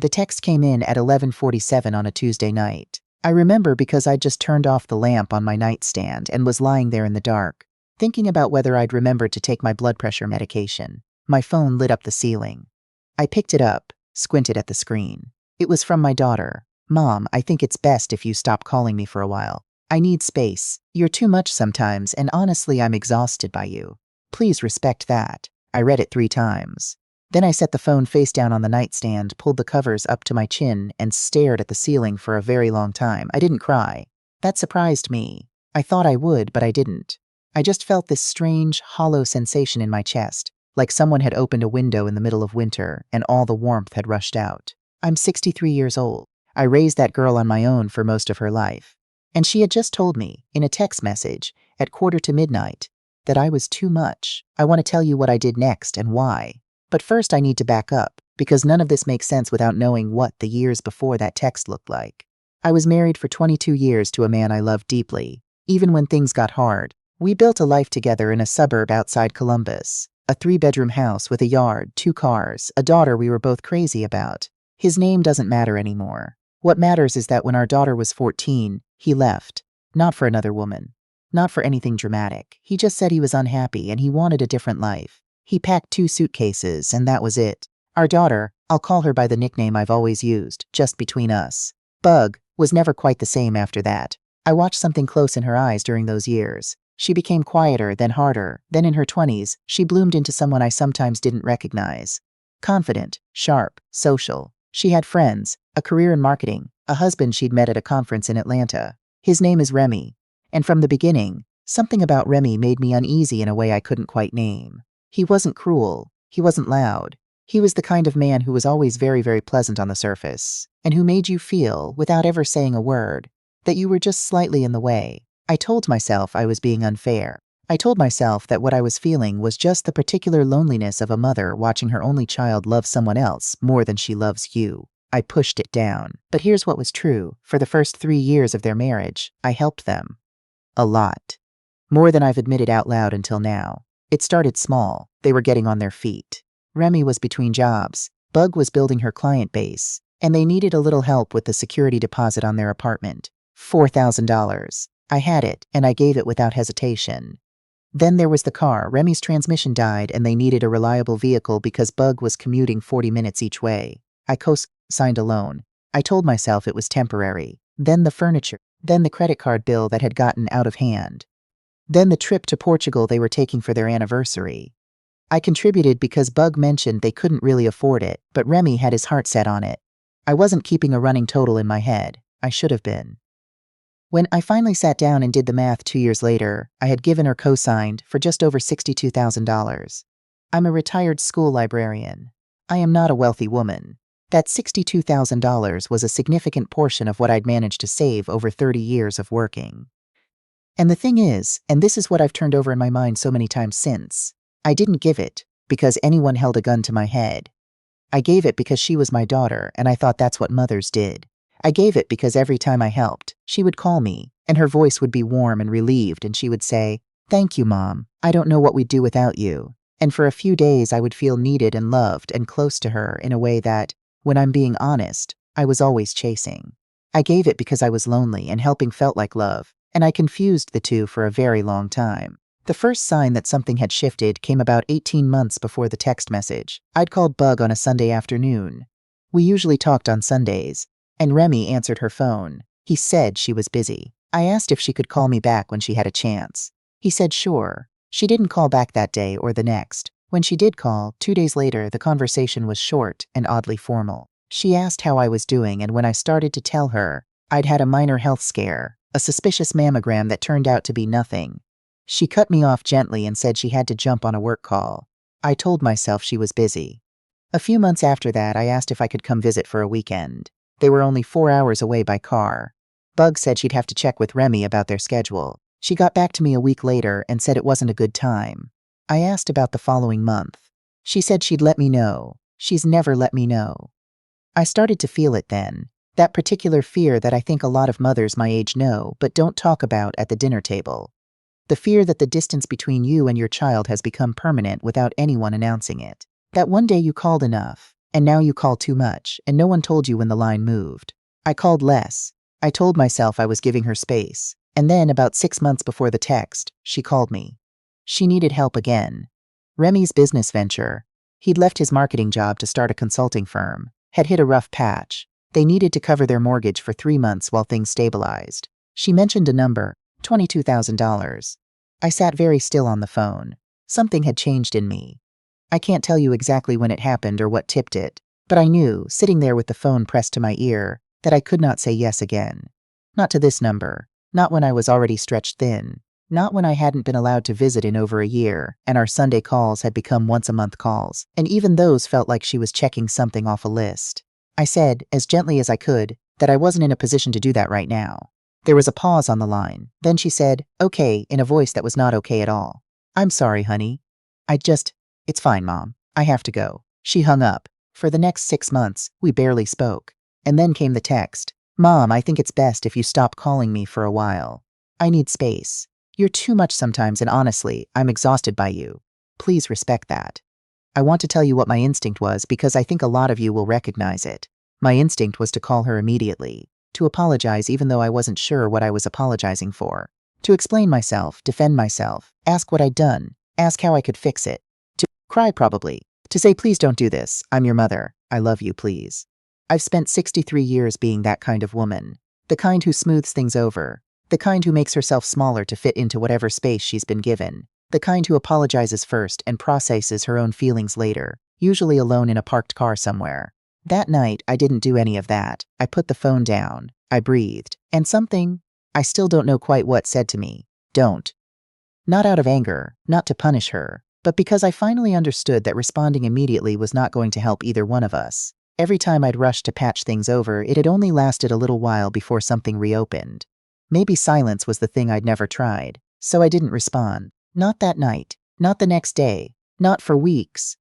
The text came in at 11:47 on a Tuesday night. I remember because I'd just turned off the lamp on my nightstand and was lying there in the dark, thinking about whether I'd remembered to take my blood pressure medication. My phone lit up the ceiling. I picked it up, squinted at the screen. It was from my daughter. "Mom, I think it's best if you stop calling me for a while. I need space. You're too much sometimes, and honestly, I'm exhausted by you. Please respect that." I read it 3 times. Then I set the phone face down on the nightstand, pulled the covers up to my chin, and stared at the ceiling for a very long time. I didn't cry. That surprised me. I thought I would, but I didn't. I just felt this strange, hollow sensation in my chest, like someone had opened a window in the middle of winter and all the warmth had rushed out. I'm 63 years old. I raised that girl on my own for most of her life. And she had just told me, in a text message, at 11:45, that I was too much. I want to tell you what I did next and why. But first I need to back up, because none of this makes sense without knowing what the years before that text looked like. I was married for 22 years to a man I loved deeply. Even when things got hard, we built a life together in a suburb outside Columbus. A 3-bedroom house with a yard, 2 cars, a daughter we were both crazy about. His name doesn't matter anymore. What matters is that when our daughter was 14, he left. Not for another woman. Not for anything dramatic. He just said he was unhappy and he wanted a different life. He packed 2 suitcases, and that was it. Our daughter, I'll call her by the nickname I've always used, just between us, Bug, was never quite the same after that. I watched something close in her eyes during those years. She became quieter, then harder. Then in her 20s, she bloomed into someone I sometimes didn't recognize. Confident, sharp, social. She had friends, a career in marketing, a husband she'd met at a conference in Atlanta. His name is Remy. And from the beginning, something about Remy made me uneasy in a way I couldn't quite name. He wasn't cruel. He wasn't loud. He was the kind of man who was always very, very pleasant on the surface, and who made you feel, without ever saying a word, that you were just slightly in the way. I told myself I was being unfair. I told myself that what I was feeling was just the particular loneliness of a mother watching her only child love someone else more than she loves you. I pushed it down. But here's what was true. For the first 3 years of their marriage, I helped them. A lot. More than I've admitted out loud until now. It started small. They were getting on their feet. Remy was between jobs. Bug was building her client base. And they needed a little help with the security deposit on their apartment. $4,000. I had it, and I gave it without hesitation. Then there was the car. Remy's transmission died, and they needed a reliable vehicle because Bug was commuting 40 minutes each way. I co-signed a loan. I told myself it was temporary. Then the furniture. Then the credit card bill that had gotten out of hand. Then the trip to Portugal they were taking for their anniversary. I contributed because Bug mentioned they couldn't really afford it, but Remy had his heart set on it. I wasn't keeping a running total in my head. I should have been. When I finally sat down and did the math 2 years later, I had given or co-signed for just over $62,000. I'm a retired school librarian. I am not a wealthy woman. That $62,000 was a significant portion of what I'd managed to save over 30 years of working. And the thing is, and this is what I've turned over in my mind so many times since, I didn't give it because anyone held a gun to my head. I gave it because she was my daughter, and I thought that's what mothers did. I gave it because every time I helped, she would call me, and her voice would be warm and relieved, and she would say, "Thank you, Mom. I don't know what we'd do without you." And for a few days I would feel needed and loved and close to her in a way that, when I'm being honest, I was always chasing. I gave it because I was lonely and helping felt like love, and I confused the two for a very long time. The first sign that something had shifted came about 18 months before the text message. I'd called Bug on a Sunday afternoon. We usually talked on Sundays, and Remy answered her phone. He said she was busy. I asked if she could call me back when she had a chance. He said sure. She didn't call back that day or the next. When she did call, 2 days later, the conversation was short and oddly formal. She asked how I was doing, and when I started to tell her, I'd had a minor health scare, a suspicious mammogram that turned out to be nothing. She cut me off gently and said she had to jump on a work call. I told myself she was busy. A few months after that, I asked if I could come visit for a weekend. They were only 4 hours away by car. Bug said she'd have to check with Remy about their schedule. She got back to me a week later and said it wasn't a good time. I asked about the following month. She said she'd let me know. She's never let me know. I started to feel it then. That particular fear that I think a lot of mothers my age know but don't talk about at the dinner table. The fear that the distance between you and your child has become permanent without anyone announcing it. That one day you called enough. And now you call too much, and no one told you when the line moved. I called less. I told myself I was giving her space. And then, about 6 months before the text, she called me. She needed help again. Remy's business venture. He'd left his marketing job to start a consulting firm. Had hit a rough patch. They needed to cover their mortgage for 3 months while things stabilized. She mentioned a number, $22,000. I sat very still on the phone. Something had changed in me. I can't tell you exactly when it happened or what tipped it, but I knew, sitting there with the phone pressed to my ear, that I could not say yes again. Not to this number. Not when I was already stretched thin. Not when I hadn't been allowed to visit in over a year, and our Sunday calls had become once-a-month calls, and even those felt like she was checking something off a list. I said, as gently as I could, that I wasn't in a position to do that right now. There was a pause on the line. Then she said, "Okay," in a voice that was not okay at all. "I'm sorry, honey. It's fine, Mom. I have to go." She hung up. For the next 6 months, we barely spoke. And then came the text. "Mom, I think it's best if you stop calling me for a while. I need space. You're too much sometimes, and honestly, I'm exhausted by you. Please respect that." I want to tell you what my instinct was because I think a lot of you will recognize it. My instinct was to call her immediately, to apologize even though I wasn't sure what I was apologizing for, to explain myself, defend myself, ask what I'd done, ask how I could fix it, to cry probably, to say, "Please don't do this. I'm your mother. I love you, please." I've spent 63 years being that kind of woman, the kind who smooths things over, the kind who makes herself smaller to fit into whatever space she's been given, the kind who apologizes first and processes her own feelings later, usually alone in a parked car somewhere. That night, I didn't do any of that. I put the phone down. I breathed. And something, I still don't know quite what, said to me, "Don't." Not out of anger, not to punish her, but because I finally understood that responding immediately was not going to help either one of us. Every time I'd rushed to patch things over, it had only lasted a little while before something reopened. Maybe silence was the thing I'd never tried, so I didn't respond. Not that night, not the next day, not for weeks.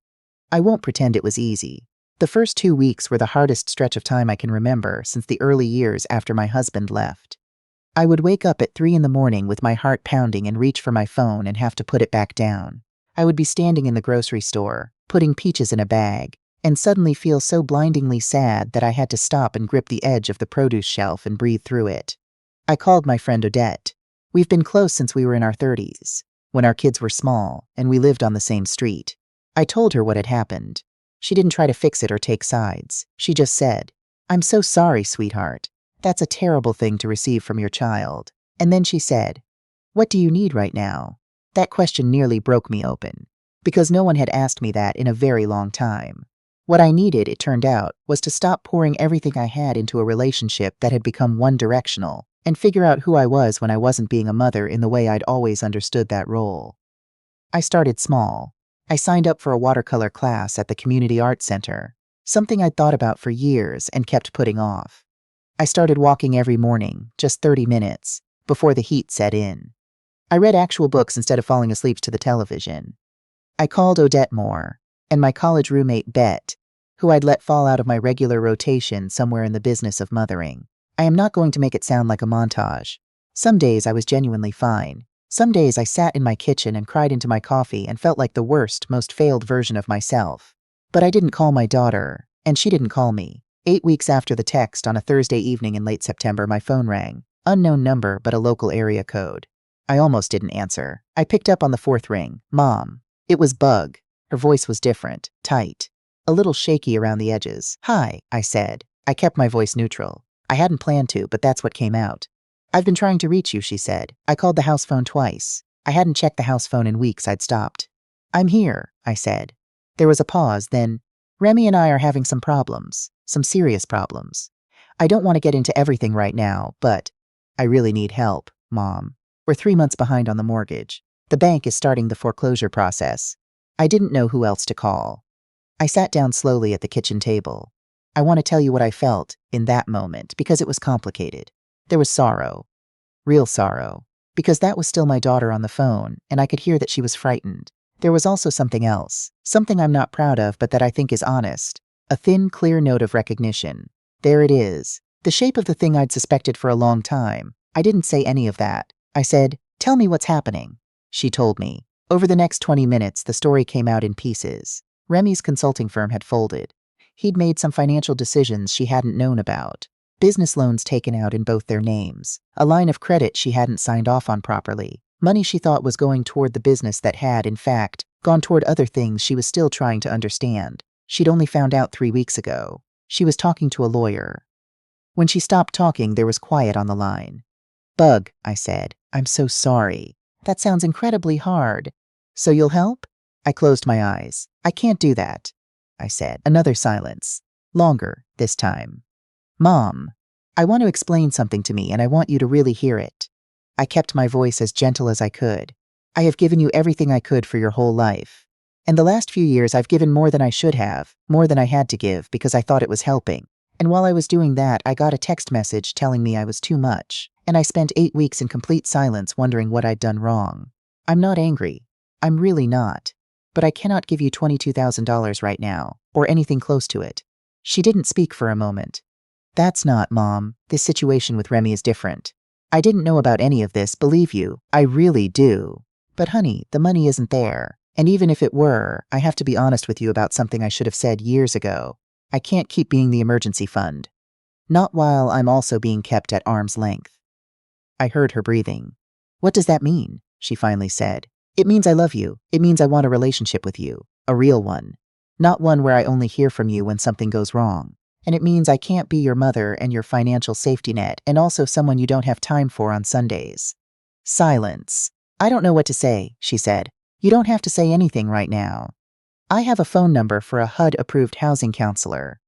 I won't pretend it was easy. The first 2 weeks were the hardest stretch of time I can remember since the early years after my husband left. I would wake up at 3 in the morning with my heart pounding and reach for my phone and have to put it back down. I would be standing in the grocery store, putting peaches in a bag, and suddenly feel so blindingly sad that I had to stop and grip the edge of the produce shelf and breathe through it. I called my friend Odette. We've been close since we were in our 30s, when our kids were small and we lived on the same street. I told her what had happened. She didn't try to fix it or take sides. She just said, "I'm so sorry, sweetheart. That's a terrible thing to receive from your child." And then she said, "What do you need right now?" That question nearly broke me open, because no one had asked me that in a very long time. What I needed, it turned out, was to stop pouring everything I had into a relationship that had become one-directional, and figure out who I was when I wasn't being a mother in the way I'd always understood that role. I started small. I signed up for a watercolor class at the Community Arts Center, something I'd thought about for years and kept putting off. I started walking every morning, just 30 minutes, before the heat set in. I read actual books instead of falling asleep to the television. I called Odette more, and my college roommate Bet, who I'd let fall out of my regular rotation somewhere in the business of mothering. I am not going to make it sound like a montage. Some days I was genuinely fine. Some days I sat in my kitchen and cried into my coffee and felt like the worst, most failed version of myself. But I didn't call my daughter, and she didn't call me. 8 weeks after the text, on a Thursday evening in late September, my phone rang. Unknown number, but a local area code. I almost didn't answer. I picked up on the 4th ring. "Mom." It was Bug. Her voice was different, tight, a little shaky around the edges. "Hi," I said. I kept my voice neutral. I hadn't planned to, but that's what came out. "I've been trying to reach you," she said. "I called the house phone twice. I hadn't checked the house phone in weeks. I'd stopped." "I'm here," I said. There was a pause, then, "Remy and I are having some problems, some serious problems. I don't want to get into everything right now, but I really need help, Mom. We're 3 months behind on the mortgage. The bank is starting the foreclosure process." I didn't know who else to call. I sat down slowly at the kitchen table. I want to tell you what I felt in that moment because it was complicated. There was sorrow. Real sorrow. Because that was still my daughter on the phone, and I could hear that she was frightened. There was also something else. Something I'm not proud of, but that I think is honest. A thin, clear note of recognition. There it is. The shape of the thing I'd suspected for a long time. I didn't say any of that. I said, "Tell me what's happening." She told me. Over the next 20 minutes, the story came out in pieces. Remy's consulting firm had folded. He'd made some financial decisions she hadn't known about. Business loans taken out in both their names. A line of credit she hadn't signed off on properly. Money she thought was going toward the business that had, in fact, gone toward other things she was still trying to understand. She'd only found out 3 weeks ago. She was talking to a lawyer. When she stopped talking, there was quiet on the line. Bug, I said, I'm so sorry. That sounds incredibly hard. So you'll help? I closed my eyes. I can't do that, I said. Another silence. Longer, this time. Mom, I want to explain something to me and I want you to really hear it. I kept my voice as gentle as I could. I have given you everything I could for your whole life. And the last few years I've given more than I should have, more than I had to give because I thought it was helping. And while I was doing that, I got a text message telling me I was too much. And I spent 8 weeks in complete silence wondering what I'd done wrong. I'm not angry. I'm really not. But I cannot give you $22,000 right now, or anything close to it. She didn't speak for a moment. That's not, Mom. This situation with Remy is different. I didn't know about any of this, believe you. I really do. But honey, the money isn't there. And even if it were, I have to be honest with you about something I should have said years ago. I can't keep being the emergency fund. Not while I'm also being kept at arm's length. I heard her breathing. What does that mean? She finally said. It means I love you. It means I want a relationship with you. A real one. Not one where I only hear from you when something goes wrong. And it means I can't be your mother and your financial safety net and also someone you don't have time for on Sundays. Silence. I don't know what to say, she said. You don't have to say anything right now. I have a phone number for a HUD-approved housing counselor.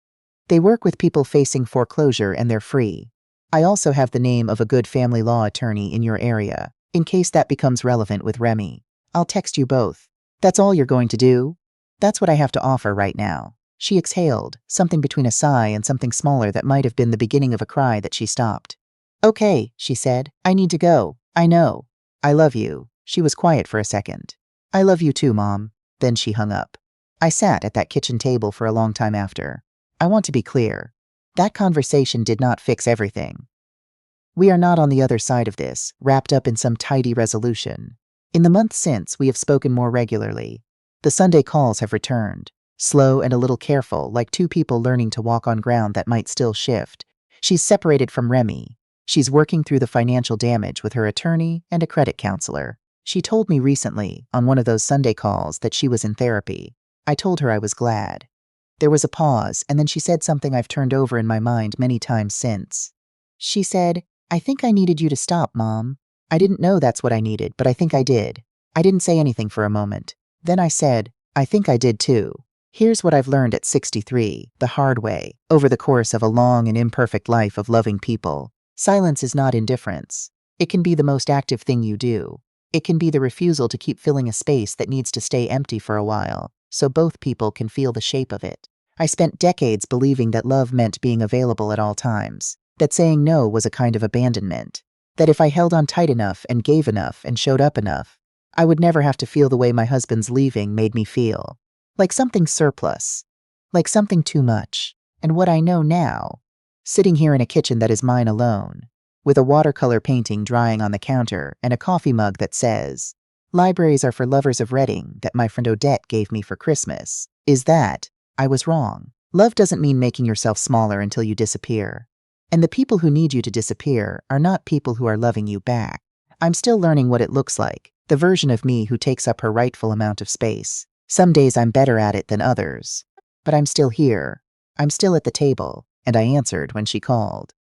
They work with people facing foreclosure and they're free. I also have the name of a good family law attorney in your area, in case that becomes relevant with Remy. I'll text you both. That's all you're going to do? That's what I have to offer right now. She exhaled, something between a sigh and something smaller that might have been the beginning of a cry that she stopped. Okay, she said. I need to go. I know. I love you. She was quiet for a second. I love you too, Mom. Then she hung up. I sat at that kitchen table for a long time after. I want to be clear. That conversation did not fix everything. We are not on the other side of this, wrapped up in some tidy resolution. In the months since, we have spoken more regularly. The Sunday calls have returned. Slow and a little careful, like two people learning to walk on ground that might still shift. She's separated from Remy. She's working through the financial damage with her attorney and a credit counselor. She told me recently, on one of those Sunday calls, that she was in therapy. I told her I was glad. There was a pause, and then she said something I've turned over in my mind many times since. She said, I think I needed you to stop, Mom. I didn't know that's what I needed, but I think I did. I didn't say anything for a moment. Then I said, I think I did too. Here's what I've learned at 63, the hard way, over the course of a long and imperfect life of loving people. Silence is not indifference. It can be the most active thing you do. It can be the refusal to keep filling a space that needs to stay empty for a while, so both people can feel the shape of it. I spent decades believing that love meant being available at all times, that saying no was a kind of abandonment, that if I held on tight enough and gave enough and showed up enough, I would never have to feel the way my husband's leaving made me feel. Like something surplus, like something too much. And what I know now, sitting here in a kitchen that is mine alone, with a watercolor painting drying on the counter and a coffee mug that says, Libraries are for lovers of Reading that my friend Odette gave me for Christmas, is that I was wrong. Love doesn't mean making yourself smaller until you disappear. And the people who need you to disappear are not people who are loving you back. I'm still learning what it looks like, the version of me who takes up her rightful amount of space. Some days I'm better at it than others. But I'm still here. I'm still at the table, and I answered when she called.